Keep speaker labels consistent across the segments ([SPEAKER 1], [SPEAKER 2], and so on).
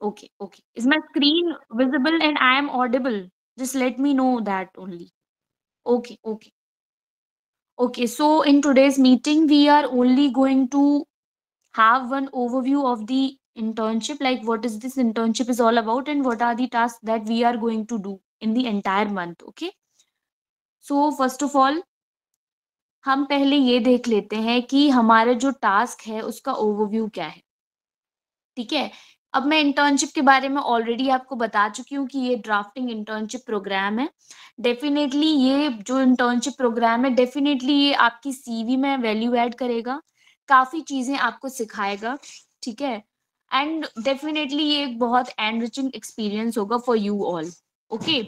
[SPEAKER 1] Okay, okay. Is my screen visible and I am audible? Just let me know that only. Okay, okay. Okay, so in today's meeting, we are only going to have one overview of the internship, like what is this internship is all about and what are the tasks that we are going to do in the entire month. Okay, so first of all, हम पहले ये देख लेते हैं कि हमारा जो task है उसका ओवरव्यू क्या है। ठीक है, अब मैं इंटर्नशिप के बारे में ऑलरेडी आपको बता चुकी हूँ कि ये ड्राफ्टिंग इंटर्नशिप प्रोग्राम है। डेफिनेटली ये जो इंटर्नशिप प्रोग्राम है, डेफिनेटली ये आपकी सीवी में वैल्यू ऐड करेगा, काफी चीजें आपको सिखाएगा। ठीक है, एंड डेफिनेटली ये एक बहुत एनरिचिंग एक्सपीरियंस होगा for you all. Okay,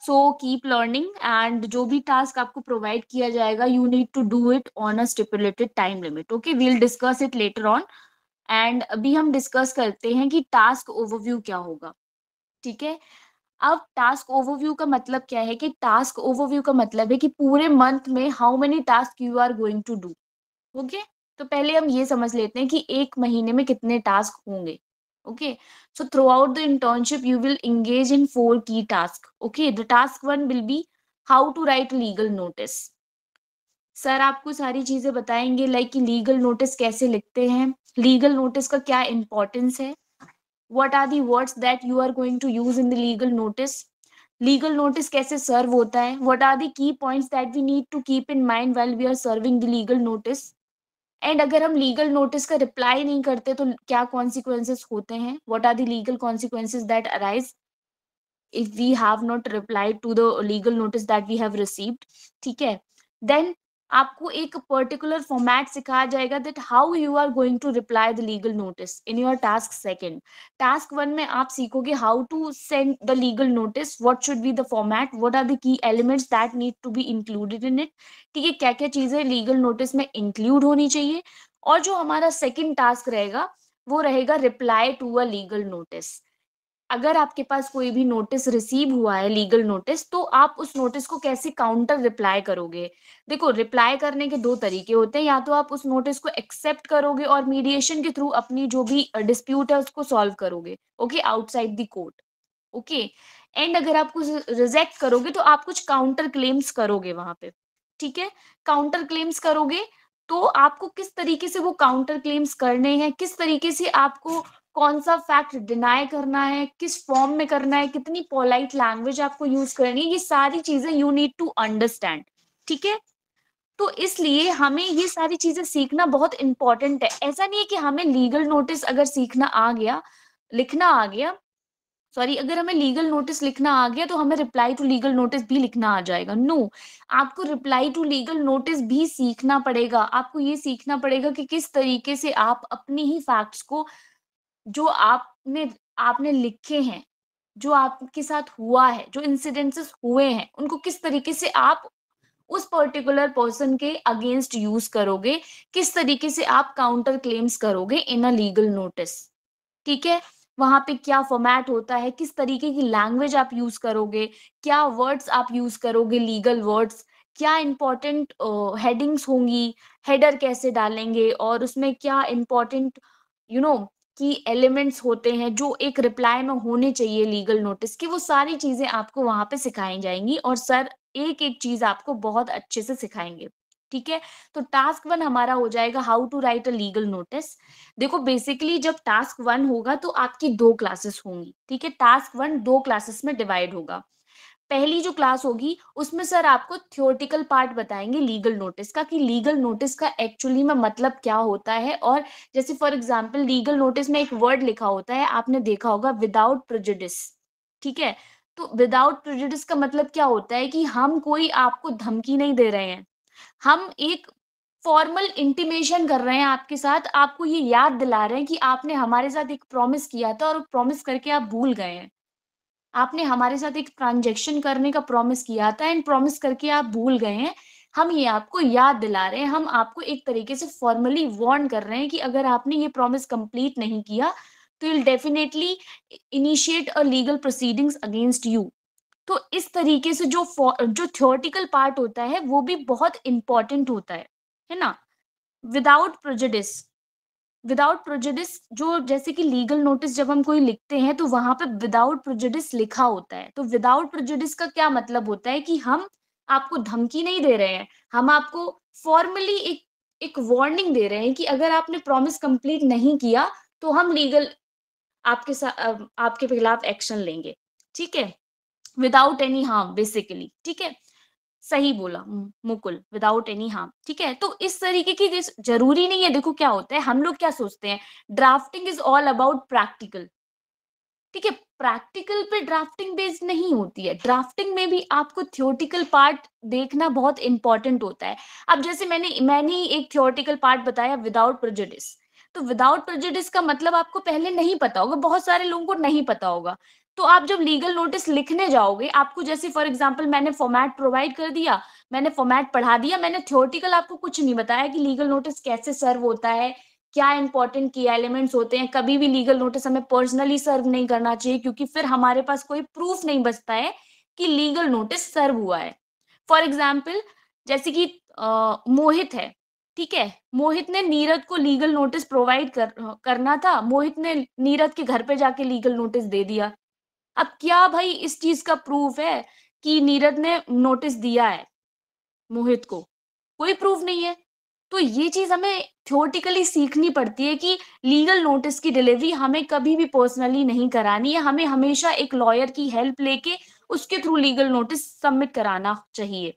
[SPEAKER 1] so keep learning and जो भी टास्क आपको प्रोवाइड किया जाएगा, you need to do it on a stipulated time limit. Okay, we'll discuss it later on. And अभी हम डिस्कस करते हैं कि टास्क ओवरव्यू क्या होगा। ठीक है, अब टास्क ओवरव्यू का मतलब क्या है कि टास्क ओवरव्यू का मतलब है कि पूरे मंथ में how many task you are going to do. Okay, तो पहले हम ये समझ लेते हैं कि एक महीने में कितने टास्क होंगे। Okay, so through out the internship you will engage in 4 key tasks. Okay, the task 1 will be how to write legal notice. Sir आपको सारी चीजें बताएंगे, लाइक कि लीगल नोटिस कैसे लिखते हैं, लीगल नोटिस का क्या इंपॉर्टेंस है, what are the words that you are going to use in the legal notice कैसे सर्व होता है, what are the key points that we need to keep in mind while we are serving the legal notice, and अगर हम legal notice का reply नहीं करते तो क्या कॉन्सिक्वेंसेस होते हैं, what are the legal consequences that arise if we have not replied to the legal notice that we have received. ठीक है, then आपको एक पर्टिकुलर फॉर्मेट सिखाया जाएगा that how you are going to reply the legal notice in your task second. Task 1 में आप सीखोगे how to send the legal notice, what should be the format, what are the key elements that need to be included in it. ठीक है, क्या क्या चीजें legal notice में include होनी चाहिए। और जो हमारा सेकंड टास्क रहेगा वो रहेगा reply to a legal notice. अगर आपके पास कोई भी नोटिस रिसीव हुआ है, लीगल नोटिस, तो आप उस नोटिस को कैसे काउंटर रिप्लाई करोगे। देखो, रिप्लाई करने के दो तरीके होते हैं, या तो आप उस नोटिस को एक्सेप्ट करोगे और मीडिएशन के थ्रू अपनी जो भी डिस्प्यूट है उसको सॉल्व करोगे, okay, outside the court. Okay, and अगर आप कुछ रिजेक्ट करोगे तो आप कुछ काउंटर क्लेम्स करोगे वहां पे। ठीक है, काउंटर क्लेम्स करोगे तो आपको किस तरीके से वो काउंटर क्लेम्स करने हैं, किस तरीके से आपको कौन सा फैक्ट डिनाई करना है, किस फॉर्म में करना है, कितनी पोलाइट लैंग्वेज आपको यूज करनी है, ये सारी चीजें यू नीड टू अंडरस्टैंड। ठीक है, तो इसलिए हमें ये सारी चीजें सीखना बहुत इंपॉर्टेंट है। ऐसा नहीं है कि हमें लीगल नोटिस अगर सीखना आ गया, लिखना आ गया, सॉरी, अगर हमें लीगल नोटिस लिखना आ गया तो हमें रिप्लाई टू लीगल नोटिस भी लिखना आ जाएगा। नो, आपको रिप्लाई टू लीगल नोटिस भी सीखना पड़ेगा। आपको ये सीखना पड़ेगा कि किस तरीके से आप अपनी ही फैक्ट्स को, जो आपने आपने लिखे हैं, जो आपके साथ हुआ है, जो इंसिडेंसेस हुए हैं, उनको किस तरीके से आप उस पर्टिकुलर पर्सन के अगेंस्ट यूज करोगे, किस तरीके से आप काउंटर क्लेम्स करोगे इन अ लीगल नोटिस। ठीक है, वहां पे क्या फॉर्मेट होता है, किस तरीके की लैंग्वेज आप यूज करोगे, क्या वर्ड्स आप यूज करोगे, लीगल वर्ड्स, क्या इंपॉर्टेंट हेडिंग्स होंगी, हेडर कैसे डालेंगे, और उसमें क्या इंपॉर्टेंट यू नो की एलिमेंट्स होते हैं जो एक रिप्लाई में होने चाहिए लीगल नोटिस की, वो सारी चीजें आपको वहां पे सिखाई जाएंगी और सर एक एक चीज आपको बहुत अच्छे से सिखाएंगे। ठीक है, तो टास्क 1 हमारा हो जाएगा how to write a legal notice. देखो, बेसिकली जब टास्क 1 होगा तो आपकी 2 क्लासेस होंगी। ठीक है, टास्क 1 2 क्लासेस में डिवाइड होगा। पहली जो क्लास होगी उसमें सर आपको थियोरेटिकल पार्ट बताएंगे लीगल नोटिस का, कि लीगल नोटिस का एक्चुअली में मतलब क्या होता है। और जैसे फॉर एग्जांपल लीगल नोटिस में एक वर्ड लिखा होता है, आपने देखा होगा, विदाउट प्रेजुडिस। ठीक है, तो विदाउट प्रेजुडिस का मतलब क्या होता है कि हम कोई आपको धमकी नहीं दे रहे हैं, हम एक फॉर्मल इंटीमेशन कर रहे हैं आपके साथ, आपको ये याद दिला रहे हैं कि आपने हमारे साथ एक प्रॉमिस किया था और प्रॉमिस करके आप भूल गए हैं। आपने हमारे साथ एक ट्रांजैक्शन करने का प्रॉमिस किया था एंड प्रॉमिस करके आप भूल गए हैं। हम ये आपको याद दिला रहे हैं, हम आपको एक तरीके से फॉर्मली वार्न कर रहे हैं कि अगर आपने ये प्रॉमिस कंप्लीट नहीं किया तो will definitely initiate a legal proceedings against you. तो इस तरीके से जो थ्योरेटिकल पार्ट होता है वो भी बहुत इंपॉर्टेंट होता है ना, विदाउट प्रेजुडिस। विदाउट प्रेजुडिस, जो जैसे कि लीगल नोटिस जब हम कोई लिखते हैं तो वहां पे विदाउट प्रेजुडिस लिखा होता है। तो विदाउट प्रेजुडिस का क्या मतलब होता है कि हम आपको धमकी नहीं दे रहे हैं, हम आपको फॉर्मली एक एक वार्निंग दे रहे हैं कि अगर आपने प्रॉमिस कंप्लीट नहीं किया तो हम लीगल आपके खिलाफ एक्शन लेंगे। ठीक है, विदाउट एनी हार्म बेसिकली। ठीक है, सही बोला मुकुल, विदाउट एनी हार्म। ठीक है, तो इस तरीके की जरूरी नहीं है। देखो क्या होता है, हम लोग क्या सोचते हैं, drafting is all about practical. ठीक है, प्रैक्टिकल पे ड्राफ्टिंग बेस्ड नहीं होती है। ड्राफ्टिंग में भी आपको थियोटिकल पार्ट देखना बहुत इंपॉर्टेंट होता है। अब जैसे मैंने ही एक थियोटिकल पार्ट बताया विदाउट प्रेजुडिस। तो विदाउट प्रेजुडिस का मतलब आपको पहले नहीं पता होगा, बहुत सारे लोगों को नहीं पता होगा। तो आप जब लीगल नोटिस लिखने जाओगे, आपको जैसे फॉर एग्जाम्पल मैंने फॉर्मेट प्रोवाइड कर दिया, मैंने फॉर्मेट पढ़ा दिया, मैंने थियोटिकल आपको कुछ नहीं बताया कि लीगल नोटिस कैसे सर्व होता है, क्या इंपॉर्टेंट की एलिमेंट्स होते हैं। कभी भी लीगल नोटिस हमें पर्सनली सर्व नहीं करना चाहिए, क्योंकि फिर हमारे पास कोई प्रूफ नहीं बचता है कि लीगल नोटिस सर्व हुआ है। फॉर एग्जाम्पल जैसे कि मोहित है, ठीक है, मोहित ने नीरज को लीगल नोटिस प्रोवाइड करना था, मोहित ने नीरज के घर पे जाके लीगल नोटिस दे दिया। अब क्या भाई इस चीज का प्रूफ है कि नीरज ने नोटिस दिया है मोहित को? कोई प्रूफ नहीं है। तो ये चीज हमें थ्योरेटिकली सीखनी पड़ती है कि लीगल नोटिस की डिलीवरी हमें कभी भी पर्सनली नहीं करानी है, हमें हमेशा एक लॉयर की हेल्प लेके उसके थ्रू लीगल नोटिस सबमिट कराना चाहिए।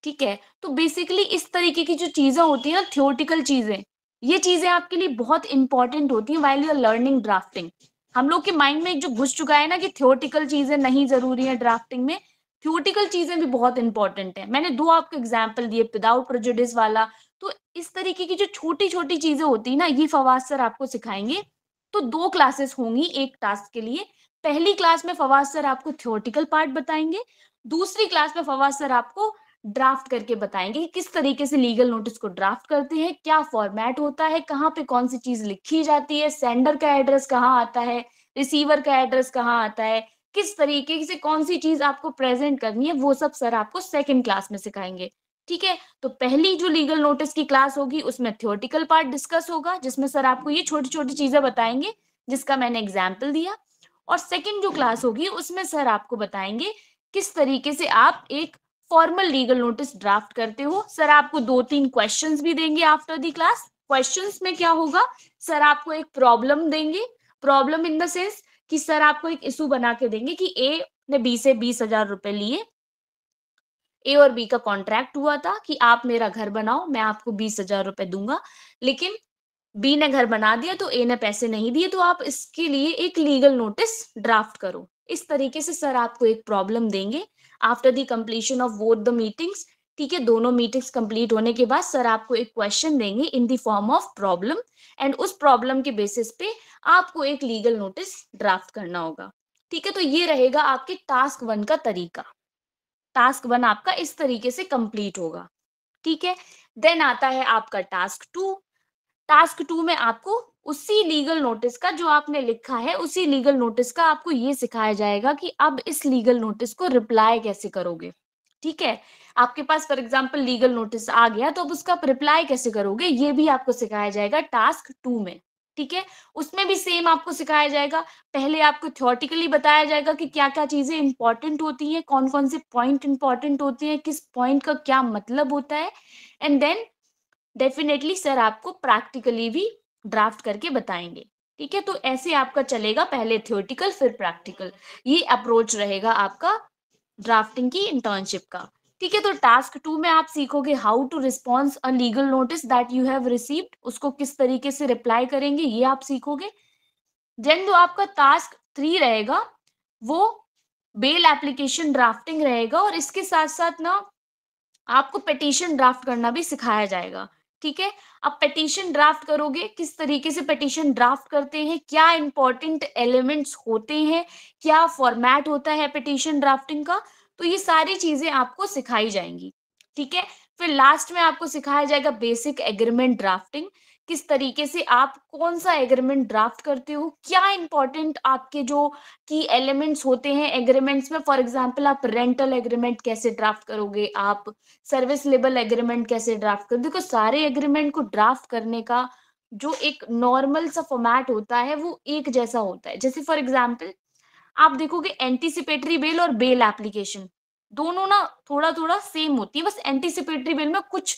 [SPEAKER 1] ठीक है, तो बेसिकली इस तरीके की जो चीजें होती है ना, थ्योरेटिकल चीजें, ये चीजें आपके लिए बहुत इंपॉर्टेंट होती हैं while you are learning drafting. हम लोग के माइंड में एक जो घुस चुका है ना कि थ्योरेटिकल चीजें नहीं जरूरी है ड्राफ्टिंग में, थ्योरेटिकल चीजें भी बहुत इंपॉर्टेंट है। मैंने दो आपको एग्जाम्पल दिए, विदाउट प्रेजुडिस वाला। तो इस तरीके की जो छोटी छोटी चीजें होती है ना, ये फवाद सर आपको सिखाएंगे। तो दो क्लासेस होंगी एक टास्क के लिए। पहली क्लास में फवाद सर आपको थ्योरेटिकल पार्ट बताएंगे, दूसरी क्लास में फवाद सर आपको ड्राफ्ट करके बताएंगे कि किस तरीके से लीगल नोटिस को ड्राफ्ट करते हैं, क्या फॉर्मेट होता है, कहाँ पे कौन सी चीज लिखी जाती है, सेंडर का एड्रेस कहाँ आता है, रिसीवर का एड्रेस कहाँ आता है, किस तरीके से कौन सी चीज आपको प्रेजेंट करनी है, वो सब सर आपको सेकंड क्लास में सिखाएंगे। ठीक है, तो पहली जो लीगल नोटिस की क्लास होगी उसमें थ्योरेटिकल पार्ट डिस्कस होगा, जिसमें सर आपको ये छोटी छोटी चीजें बताएंगे जिसका मैंने एग्जाम्पल दिया। और सेकंड जो क्लास होगी उसमें सर आपको बताएंगे किस तरीके से आप एक फॉर्मल लीगल नोटिस ड्राफ्ट करते हो। सर आपको 2-3 क्वेश्चंस भी देंगे आफ्टर दी क्लास। क्वेश्चंस में क्या होगा, सर आपको एक प्रॉब्लम देंगे, प्रॉब्लम इन द सेंस कि सर आपको एक इशू बना के देंगे कि ए ने बी से 20,000 रुपए लिए, ए और बी का कॉन्ट्रैक्ट हुआ था कि आप मेरा घर बनाओ, मैं आपको 20,000 रुपए दूंगा, लेकिन बी ने घर बना दिया तो ए ने पैसे नहीं दिए, तो आप इसके लिए एक लीगल नोटिस ड्राफ्ट करो। इस तरीके से सर आपको एक प्रॉब्लम देंगे after the completion of both the meetings. ठीक है, दोनों मीटिंग्स कंप्लीट होने के बाद सर आपको एक क्वेश्चन देंगे इन the form of problem, and उस प्रॉब्लम के बेसिस पे आपको एक लीगल नोटिस ड्राफ्ट करना होगा। ठीक है, तो ये रहेगा आपके टास्क 1 का तरीका। टास्क 1 आपका इस तरीके से कंप्लीट होगा। ठीक है, देन आता है आपका टास्क 2। टास्क 2 में आपको उसी लीगल नोटिस का जो आपने लिखा है, उसी लीगल नोटिस का आपको ये सिखाया जाएगा कि अब इस लीगल नोटिस को रिप्लाई कैसे करोगे। ठीक है, आपके पास फॉर एग्जांपल लीगल नोटिस आ गया तो अब उसका आप रिप्लाई कैसे करोगे, ये भी आपको सिखाया जाएगा टास्क 2 में। ठीक है, उसमें भी सेम आपको सिखाया जाएगा। पहले आपको थ्योरेटिकली बताया जाएगा कि क्या क्या चीजें इंपॉर्टेंट होती हैं, कौन कौन से पॉइंट इंपॉर्टेंट होते हैं, किस पॉइंट का क्या मतलब होता है, एंड देन डेफिनेटली सर आपको प्रैक्टिकली भी ड्राफ्ट करके बताएंगे। ठीक है, तो ऐसे आपका चलेगा, पहले थ्योरेटिकल फिर प्रैक्टिकल। ये अप्रोच रहेगा आपका ड्राफ्टिंग की इंटर्नशिप का। ठीक है, तो टास्क 2 में आप सीखोगे how to response a legal notice that you have received, उसको किस तरीके से रिप्लाई करेंगे ये आप सीखोगे। देन जो आपका टास्क 3 रहेगा वो बेल एप्लीकेशन ड्राफ्टिंग रहेगा, और इसके साथ साथ ना आपको पिटीशन ड्राफ्ट करना भी सिखाया जाएगा। ठीक है, अब पिटीशन ड्राफ्ट करोगे, किस तरीके से पिटीशन ड्राफ्ट करते हैं, क्या इंपॉर्टेंट एलिमेंट्स होते हैं, क्या फॉर्मेट होता है पिटीशन ड्राफ्टिंग का, तो ये सारी चीजें आपको सिखाई जाएंगी। ठीक है, फिर लास्ट में आपको सिखाया जाएगा बेसिक एग्रीमेंट ड्राफ्टिंग, किस तरीके से आप कौन सा एग्रीमेंट ड्राफ्ट करते हो, क्या इंपॉर्टेंट आपके जो की एलिमेंट्स होते हैं एग्रीमेंट्स में। फॉर एग्जाम्पल आप रेंटल एग्रीमेंट कैसे ड्राफ्ट करोगे, आप सर्विस लेबल एग्रीमेंट कैसे ड्राफ्ट कर, देखो सारे एग्रीमेंट को ड्राफ्ट करने का जो एक नॉर्मल सा फॉर्मेट होता है वो एक जैसा होता है। जैसे फॉर एग्जांपल आप देखोगे एंटीसिपेटरी बेल और बेल एप्लीकेशन दोनों ना थोड़ा-थोड़ा सेम होती है, बस एंटीसिपेटरी बेल में कुछ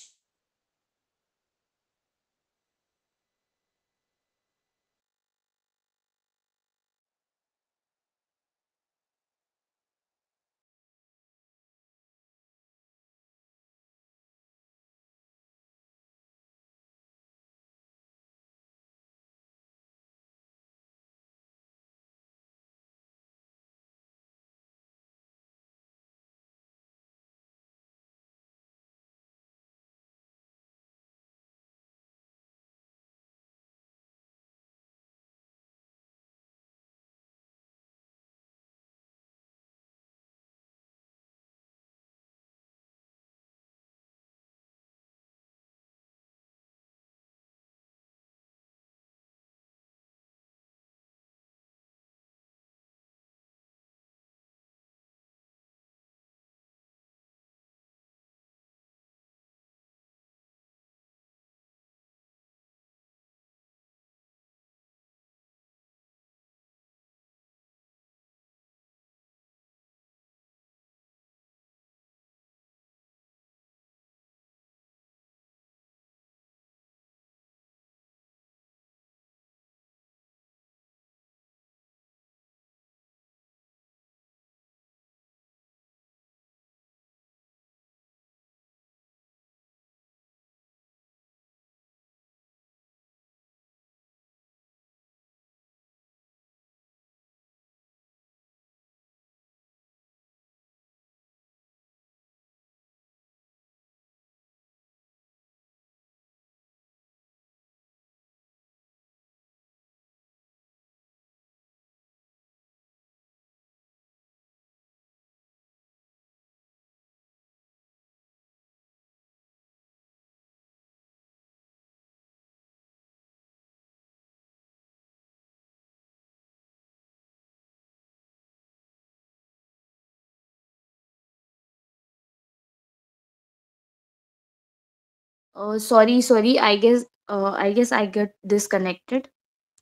[SPEAKER 1] sorry, sorry. I guess I get disconnected.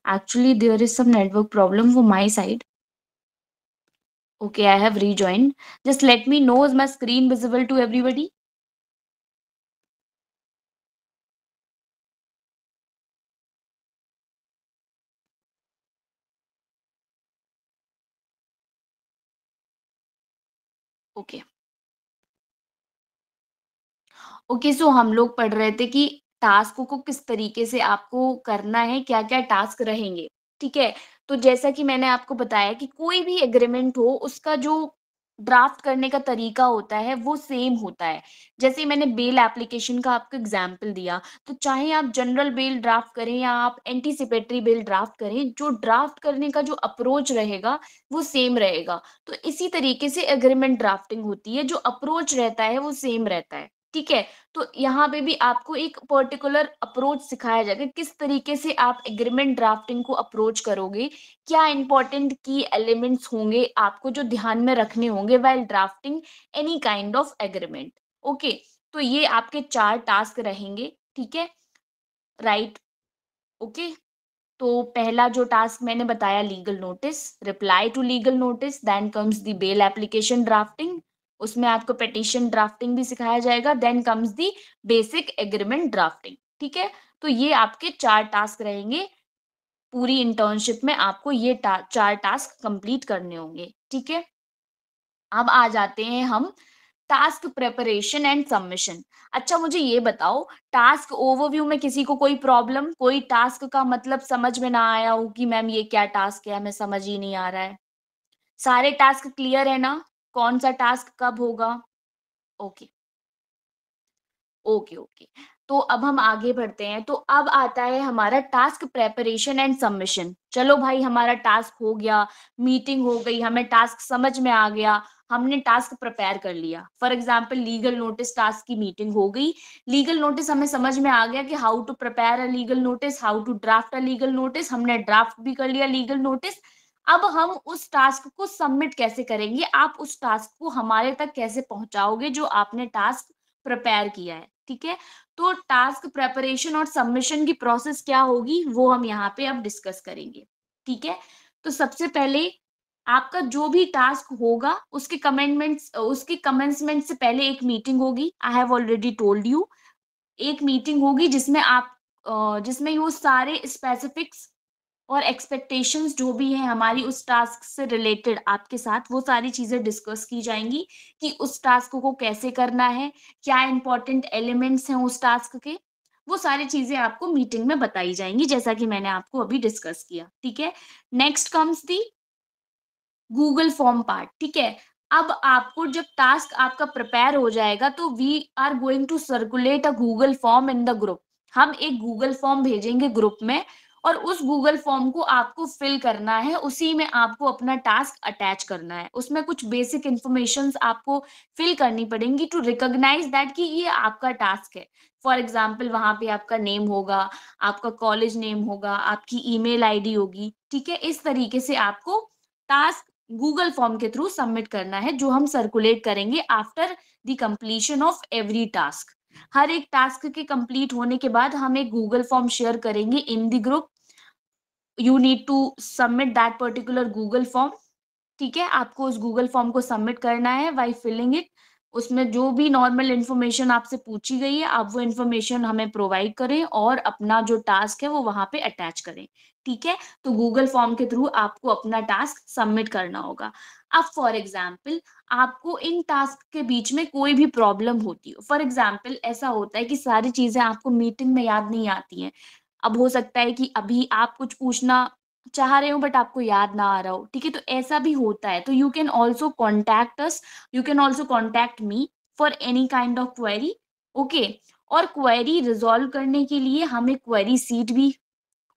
[SPEAKER 1] Actually, there is some network problem from my side. Okay, I have rejoined. Just let me know, is my screen visible to everybody? Okay. Okay, so हम लोग पढ़ रहे थे कि task को किस तरीके से आपको करना है, क्या-क्या टास्क रहेंगे, ठीक है? तो जैसा कि मैंने आपको बताया कि कोई भी एग्रीमेंट हो, उसका जो ड्राफ्ट करने का तरीका होता है, वो सेम होता है। जैसे मैंने बेल एप्लीकेशन का आपको एग्ज़ाम्पल दिया, तो चाहे आप जनरल बेल ड्राफ्ट करें या आप एंटीसिपेटरी बेल ड्राफ्ट करें, जो ड्राफ्ट करने का जो अप्रोच रहेगा, वो सेम रहेगा। तो इसी तरीके से एग्रीमेंट ड्राफ्टिंग होती है, जो अप्रोच रहता है, वो सेम रहता है, ठीक है? तो यहाँ पे भी आपको एक पर्टिकुलर अप्रोच सिखाया जाएगा, किस तरीके से आप एग्रीमेंट ड्राफ्टिंग को अप्रोच करोगे, क्या इंपॉर्टेंट की एलिमेंट्स होंगे आपको जो ध्यान में रखने होंगे while drafting any kind of agreement. Okay, तो ये आपके 4 टास्क रहेंगे, ठीक है? Right, okay. तो पहला जो टास्क मैंने बताया legal notice, reply to legal notice, then comes the bail application drafting, उसमें आपको पिटीशन ड्राफ्टिंग भी सिखाया जाएगा, then comes the basic agreement drafting, ठीक है? तो ये आपके 4 टास्क रहेंगे, पूरी इंटर्नशिप में आपको ये 4 टास्क कंप्लीट करने होंगे, ठीक है? अब आ जाते हैं हम टास्क प्रिपरेशन एंड सबमिशन। अच्छा मुझे ये बताओ, टास्क ओवरव्यू में किसी को कोई प्रॉब्लम? कोई टास्क का मतलब समझ में ना आया हो कि मैम ये क्या टास्क है, हमें समझ ही नहीं आ रहा है। सारे टास्क क्लियर है ना? कौन-सा टास्क कब होगा? ओके। Okay, okay. तो अब हम आगे बढ़ते हैं। तो अब आता है हमारा टास्क प्रिपरेशन एंड सबमिशन। चलो भाई हमारा टास्क हो गया, मीटिंग हो गई, हमें टास्क समझ में आ गया, हमने टास्क प्रिपेयर कर लिया। For example legal notice task की मीटिंग हो गई। लीगल नोटिस हमें समझ में आ गया कि how to prepare a legal notice, how to draft a legal notice, हमने ड्राफ्ट भी कर लिया लीगल नोटिस। अब हम उस टास्क को सबमिट कैसे करेंगे? आप उस टास्क को हमारे तक कैसे पहुँचाओगे जो आपने टास्क प्रिपेयर किया है, ठीक है? तो टास्क प्रेपरेशन और सबमिशन की प्रोसेस क्या होगी वो हम यहाँ पे अब डिस्कस करेंगे, ठीक है। तो सबसे पहले आपका जो भी टास्क होगा उसके कमेंसमेंट से पहले एक मीटिंग होगी। I have already told you, एक मीटिंग होगी जिसमें जिसमें वो सारे स्पेसिफिक्स और एक्सपेक्टेशंस जो भी है हमारी उस टास्क से रिलेटेड आपके साथ, वो सारी चीजें डिस्कस की जाएंगी कि उस टास्क को कैसे करना है, क्या इंपॉर्टेंट एलिमेंट्स हैं उस टास्क के, वो सारी चीजें आपको मीटिंग में बताई जाएंगी, जैसा कि मैंने आपको अभी डिस्कस किया, ठीक है। Next comes the Google form part, ठीक है। अब आपको जब टास्क आपका प्रिपेयर हो जाएगा तो we are going to circulate a Google form in the group. हम एक गूगल फॉर्म भेजेंगे ग्रुप में और उस गूगल फॉर्म को आपको फिल करना है, उसी में आपको अपना टास्क अटैच करना है। उसमें कुछ बेसिक इंफॉर्मेशंस आपको फिल करनी पड़ेंगी टू रिकॉग्नाइज दैट कि ये आपका टास्क है। फॉर एग्जाम्पल वहां पे आपका नेम होगा, आपका कॉलेज नेम होगा, आपकी ईमेल आईडी होगी, ठीक है। इस तरीके से आपको टास्क गूगल फॉर्म के थ्रू सबमिट करना है, जो हम सर्कुलेट करेंगे after the completion of every task. हर एक टास्क के कंप्लीट होने के बाद हम एक गूगल फॉर्म शेयर करेंगे in the group. You need to submit that particular Google form, ठीक है। आपको उस गूगल फॉर्म को सबमिट करना है बाय फिलिंग इट। उसमें जो भी नॉर्मल इन्फॉर्मेशन आपसे पूछी गई है आप वो इन्फॉर्मेशन हमें प्रोवाइड करें और अपना जो टास्क है वो वहां पे अटैच करें, ठीक है। तो गूगल फॉर्म के थ्रू आपको अपना टास्क सबमिट करना होगा। अब फॉर एग्जाम्पल आपको इन टास्क के बीच में कोई भी प्रॉब्लम होती हो, फॉर एग्जाम्पल ऐसा होता है कि सारी चीजें आपको मीटिंग में याद नहीं आती हैं। अब हो सकता है कि अभी आप कुछ पूछना चाह रहे हो बट आपको याद ना आ रहा हो, ठीक है। तो ऐसा भी होता है, तो you can also contact us, you can also contact me for any kind of query, okay. और क्वेरी रिजॉल्व करने के लिए हमें क्वेरी सीट भी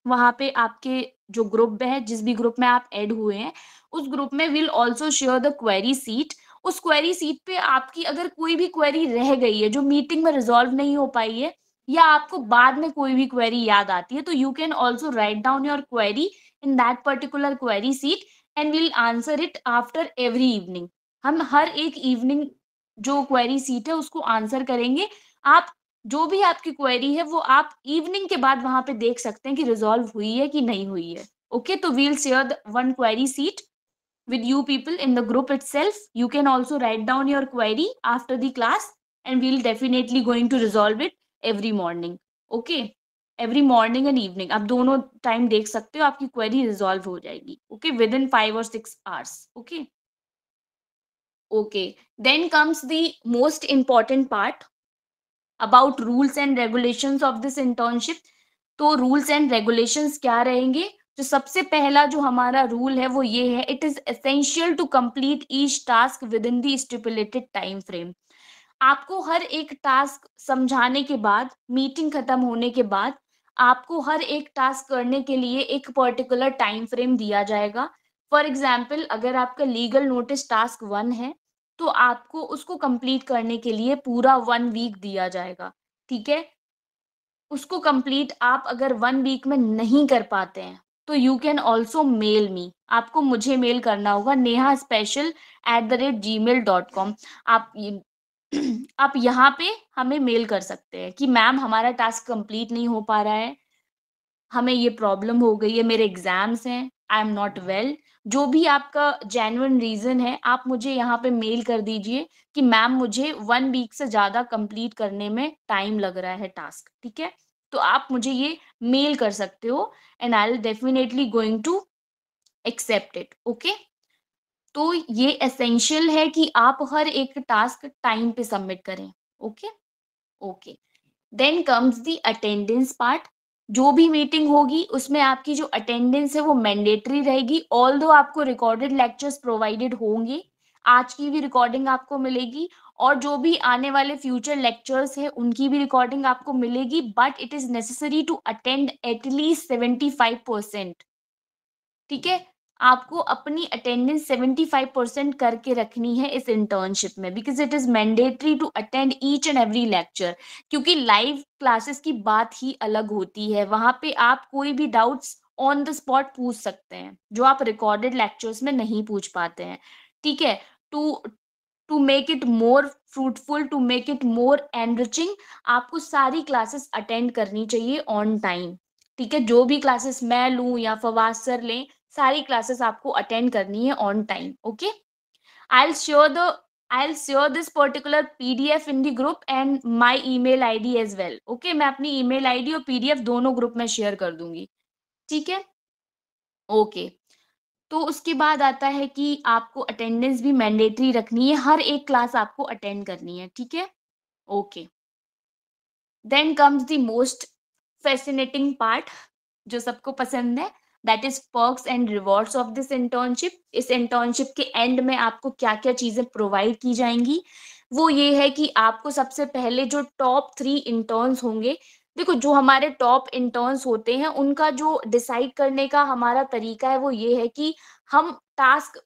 [SPEAKER 1] वहां पे आपके जो ग्रुप है, जिस भी ग्रुप में आप ऐड हुए हैं उस ग्रुप में will also share the query seat. उस क्वेरी सीट पे आपकी अगर कोई भी क्वेरी रह गई है जो मीटिंग में रिजॉल्व नहीं हो पाई है, या आपको बाद में कोई भी क्वेरी याद आती है, तो you can also write down your query in that particular query seat and will answer it after every evening. हम हर एक इवनिंग जो क्वेरी सीट है उसको आंसर करेंगे। आप जो भी आपकी क्वेरी है वो आप इवनिंग के बाद वहां पे देख सकते हैं कि रिजॉल्व हुई है कि नहीं हुई है, ओके। तो we'll share one query sheet with you people in the group itself. You can also write down your query after the class and we'll definitely going to resolve it every morning, okay। every morning and evening आप दोनों time देख सकते हो, आपकी query resolve हो जाएगी, okay, within 5 or 6 hours, okay. Okay, then comes the most important part about rules and regulations of this internship. तो rules and regulations क्या रहेंगे? जो सबसे पहला जो हमारा रूल है वो ये है, it is essential to complete each task within the stipulated time frame. आपको हर एक टास्क समझाने के बाद, मीटिंग खत्म होने के बाद आपको हर एक टास्क करने के लिए एक पर्टिकुलर टाइम फ्रेम दिया जाएगा। फॉर एग्जाम्पल अगर आपका लीगल नोटिस टास्क 1 है तो आपको उसको कंप्लीट करने के लिए पूरा 1 वीक दिया जाएगा, ठीक है। उसको कंप्लीट आप अगर 1 वीक में नहीं कर पाते हैं तो you can also mail me, आपको मुझे मेल करना होगा nehaspecial@gmail.com। आप आप यहाँ पे हमें मेल कर सकते हैं कि मैम हमारा टास्क कंप्लीट नहीं हो पा रहा है, हमें ये प्रॉब्लम हो गई है, मेरे एग्जाम्स हैं, आई एम नॉट वेल। जो भी आपका जेन्युइन रीजन है आप मुझे यहाँ पे मेल कर दीजिए कि मैम मुझे 1 वीक से ज्यादा कंप्लीट करने में टाइम लग रहा है टास्क, ठीक है। तो आप मुझे ये मेल कर सकते हो and I will definitely going to accept it, okay. तो ये एसेंशियल है कि आप हर एक टास्क टाइम पे सबमिट करें, okay. Okay, then comes the attendance part. जो भी मीटिंग होगी उसमें आपकी जो अटेंडेंस है वो मैंडेटरी रहेगी। ऑल दो आपको रिकॉर्डेड लेक्चर्स प्रोवाइडेड होंगे, आज की भी रिकॉर्डिंग आपको मिलेगी और जो भी आने वाले फ्यूचर लेक्चर्स है उनकी भी रिकॉर्डिंग आपको मिलेगी, but it is necessary to attend at least 75%, ठीक है। आपको अपनी अटेंडेंस 75% करके रखनी है इस इंटर्नशिप में, because it is mandatory to attend each and every lecture. क्योंकि लाइव क्लासेस की बात ही अलग होती है, वहां पे आप कोई भी डाउट्स ऑन द स्पॉट पूछ सकते हैं जो आप रिकॉर्डेड लेक्चर्स में नहीं पूछ पाते हैं, ठीक है। To to make it more fruitful, to make it more enriching, आपको सारी क्लासेस अटेंड करनी चाहिए ऑन टाइम। ठीक है, जो भी क्लासेस मैं लूँ या फवाद सर लें, सारी क्लासेस आपको अटेंड करनी है on time. Okay, I'll share the I'll share this particular PDF in the group and my email ID as well. Okay, मैं अपनी email ID और PDF दोनों ग्रुप में शेयर कर दूंगी। ठीक है, ओके। तो उसके बाद आता है कि आपको अटेंडेंस भी मैंडेटरी रखनी है, हर एक क्लास आपको अटेंड करनी है। ठीक है, okay. Then comes the most fascinating part, जो सबको पसंद है, that is perks and rewards of this internship. इस इंटर्नशिप के एंड में आपको क्या क्या चीजें प्रोवाइड की जाएंगी, वो ये है कि आपको सबसे पहले जो टॉप 3 इंटर्न्स होंगे, देखो जो हमारे टॉप इंटर्न्स होते हैं उनका जो डिसाइड करने का हमारा तरीका है वो ये है कि हम टास्क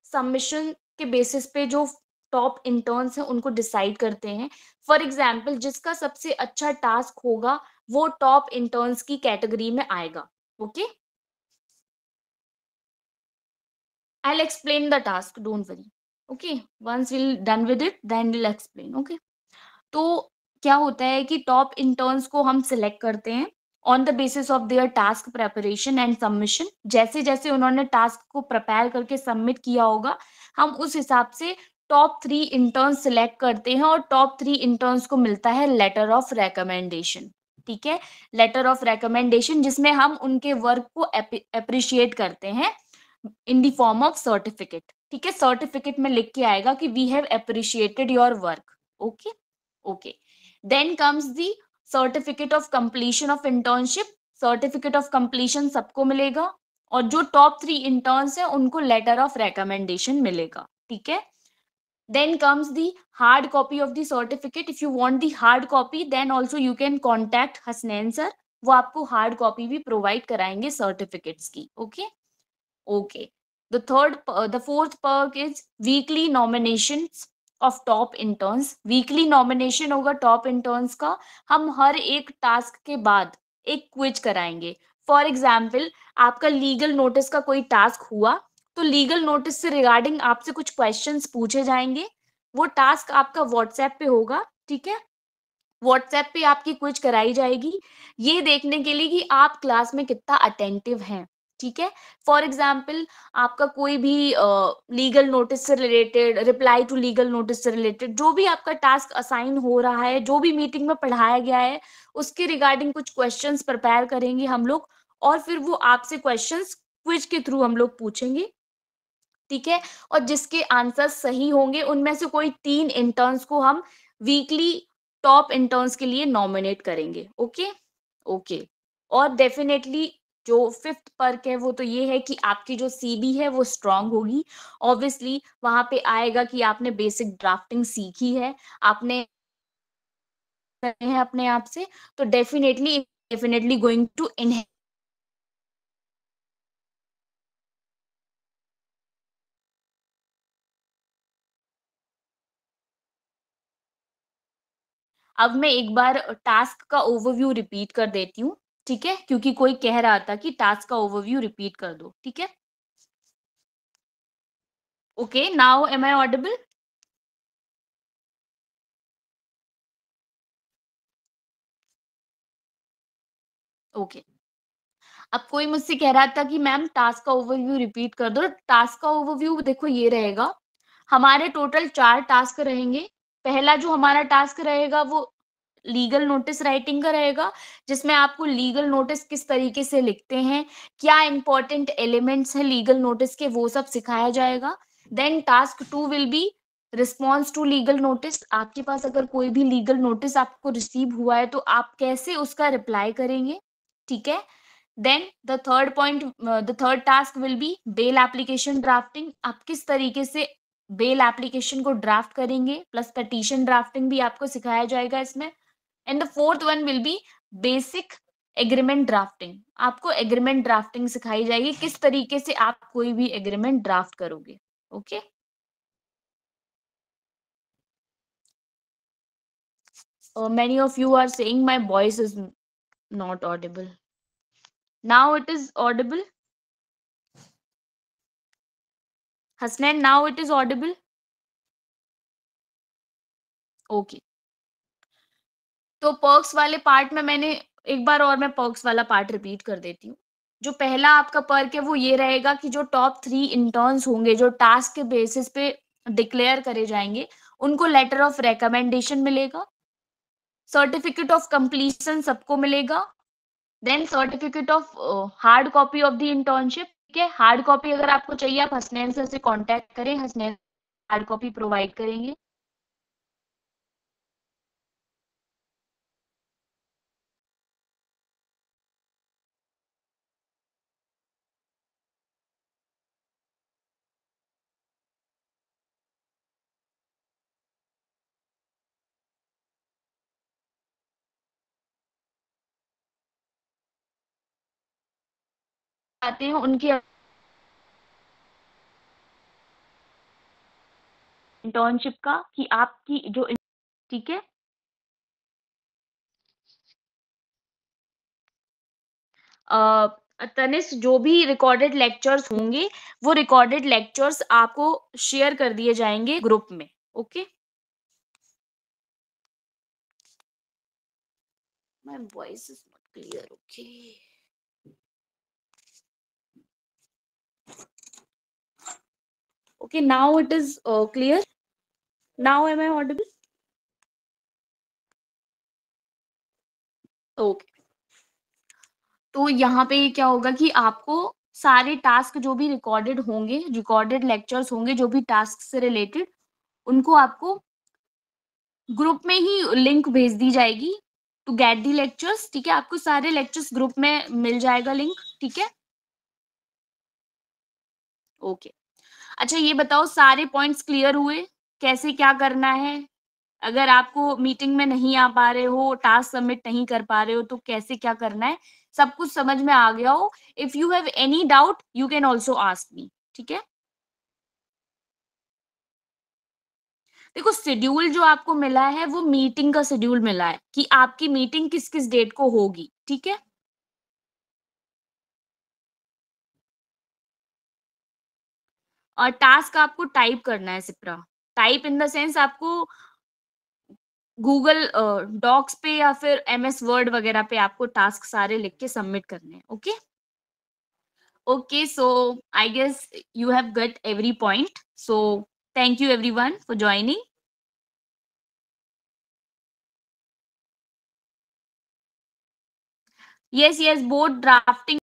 [SPEAKER 1] सबमिशन के बेसिस पे जो टॉप इंटर्न्स हैं उनको डिसाइड करते हैं। फॉर एग्जाम्पल, जिसका सबसे अच्छा टास्क होगा वो टॉप इंटर्न्स की कैटेगरी में आएगा। Okay, I'll explain the task, don't worry. Okay, once we'll done with it, then we'll explain. Okay, तो क्या होता है कि टॉप इंटर्न्स को हम सिलेक्ट करते हैं on the basis of their task preparation and submission. जैसे जैसे उन्होंने टास्क को प्रिपेयर करके सबमिट किया होगा, हम उस हिसाब से टॉप 3 इंटर्न्स सिलेक्ट करते हैं और टॉप 3 इंटर्न्स को मिलता है लेटर ऑफ रिकमेंडेशन। ठीक है, लेटर ऑफ रिकमेंडेशन जिसमें हम उनके वर्क को अप्रिशिएट करते हैं in the form of certificate. ठीक है, सर्टिफिकेट में लिख के आएगा कि we have appreciated your work. Okay, okay. Then comes the certificate of completion of internship. Certificate of completion सबको मिलेगा और जो टॉप 3 इंटर्न्स है उनको लेटर ऑफ रिकमेंडेशन मिलेगा। ठीक है, then comes the hard copy of the certificate. If you want the hard copy then also you can contact Hasnain sir, वो आपको हार्ड कॉपी भी प्रोवाइड कराएंगे सर्टिफिकेट्स की। Okay, Okay. The fourth perk is weekly nominations of top interns. Weekly nomination होगा top interns का। हम हर एक task के बाद एक क्विज कराएंगे। फॉर एग्जाम्पल, आपका लीगल नोटिस का कोई टास्क हुआ तो लीगल नोटिस से रिगार्डिंग आपसे कुछ क्वेश्चंस पूछे जाएंगे। वो टास्क आपका व्हाट्सएप पे होगा। ठीक है, व्हाट्सएप पे आपकी क्विज कराई जाएगी, ये देखने के लिए कि आप क्लास में कितना अटेंटिव हैं। ठीक है, फॉर एग्जाम्पल, आपका कोई भी लीगल नोटिस से related, reply to legal notice से रिलेटेड जो भी आपका टास्क असाइन हो रहा है, जो भी मीटिंग में पढ़ाया गया है, उसके रिगार्डिंग कुछ क्वेश्चंस प्रिपेयर करेंगे हम लोग और फिर वो आपसे क्वेश्चंस क्विज के थ्रू हम लोग पूछेंगे। ठीक है, और जिसके आंसर सही होंगे उनमें से कोई 3 इंटर्न्स को हम वीकली टॉप इंटर्न्स के लिए नॉमिनेट करेंगे। Okay, okay. और डेफिनेटली जो फिफ्थ पर्क है वो तो ये है कि आपकी जो सीबी है वो स्ट्रांग होगी। ऑब्वियसली वहां पे आएगा कि आपने बेसिक ड्राफ्टिंग सीखी है, आपने करे हैं अपने आप से, तो डेफिनेटली डेफिनेटली गोइंग टू इनहेल्प। अब मैं एक बार टास्क का ओवरव्यू रिपीट कर देती हूँ। ठीक है, क्योंकि कोई कह रहा था कि टास्क का ओवरव्यू रिपीट कर दो। ठीक है, okay, now am I audible? Okay, अब कोई मुझसे कह रहा था कि मैम टास्क का ओवरव्यू रिपीट कर दो। टास्क का ओवरव्यू देखो ये रहेगा, हमारे टोटल 4 टास्क रहेंगे। पहला जो हमारा टास्क रहेगा वो लीगल नोटिस राइटिंग का रहेगा, जिसमें आपको लीगल नोटिस किस तरीके से लिखते हैं, क्या इंपॉर्टेंट एलिमेंट्स हैं लीगल नोटिस के, वो सब सिखाया जाएगा। Then task 2 will be response to legal notice. आपके पास अगर कोई भी लीगल नोटिस आपको रिसीव हुआ है तो आप कैसे उसका रिप्लाई करेंगे। ठीक है, then the third task will be bail application drafting. आप किस तरीके से बेल एप्लीकेशन को ड्राफ्ट करेंगे, प्लस पिटीशन ड्राफ्टिंग भी आपको सिखाया जाएगा इसमें। And the fourth one will be basic agreement drafting. आपको एग्रीमेंट ड्राफ्टिंग सिखाई जाएगी, किस तरीके से आप कोई भी एग्रीमेंट ड्राफ्ट करोगे। Okay, many of you are saying my voice is not audible. Now it is audible. Hasnain, now it is audible. Okay, तो पर्क्स वाले पार्ट में मैंने एक बार और मैं पर्क्स वाला पार्ट रिपीट कर देती हूँ। जो पहला आपका पर्क है वो ये रहेगा कि जो टॉप 3 इंटर्न्स होंगे, जो टास्क के बेसिस पे डिक्लेयर करे जाएँगे, उनको लेटर ऑफ रिकमेंडेशन मिलेगा, सर्टिफिकेट ऑफ कंप्लीशन सबको मिलेगा, then certificate of hard copy of the internship, ठीक है? हार्ड कॉपी अगर आपको चाहिए आप हसनैन सर से कॉन्टैक्ट करें, हसनैन हार्ड कॉपी प्रोवाइड करेंगे। आते हैं उनके इंटर्नशिप का कि आपकी जो ठीक है? तनिष्क, जो भी रिकॉर्डेड लेक्चर्स होंगे, वो रिकॉर्डेड लेक्चर्स आपको शेयर कर दिए जाएँगे ग्रुप में, okay? My voice is not clear, okay? Okay, now it is clear. Now am I audible? Okay. तो यहाँ पे क्या होगा कि आपको सारे टास्क जो भी रिकॉर्डेड होंगे, रिकॉर्डेड लेक्चर्स होंगे, जो भी टास्क से रिलेटेड, उनको आपको ग्रुप में ही लिंक भेज दी जाएगी टू गेट दी लेक्चर्स, ठीक है? आपको सारे लेक्चर्स ग्रुप में मिल जाएगा लिंक, ठीक है? ओके। अच्छा ये बताओ सारे पॉइंट्स क्लियर हुए? कैसे क्या करना है? अगर आपको मीटिंग में नहीं आ पा रहे हो, टास्क सबमिट नहीं कर पा रहे हो, तो कैसे क्या करना है? सब कुछ समझ में आ गया हो? If you have any doubt you can also ask me, ठीक है? देखो शेड्यूल जो आपको मिला है वो मीटिंग का शेड्यूल मिला है कि आपकी मीटिंग किस-किस डेट को होगी, ठीक है? और टास्क आपको टाइप करना है Shipra. Type in the sense आपको गूगल डॉक्स पे या फिर एमएस वर्ड वगैरह पे आपको टास्क सारे लिख के सबमिट करने हैं, okay? Okay, so I guess you have got every point. So thank you everyone for joining. Yes, yes, both drafting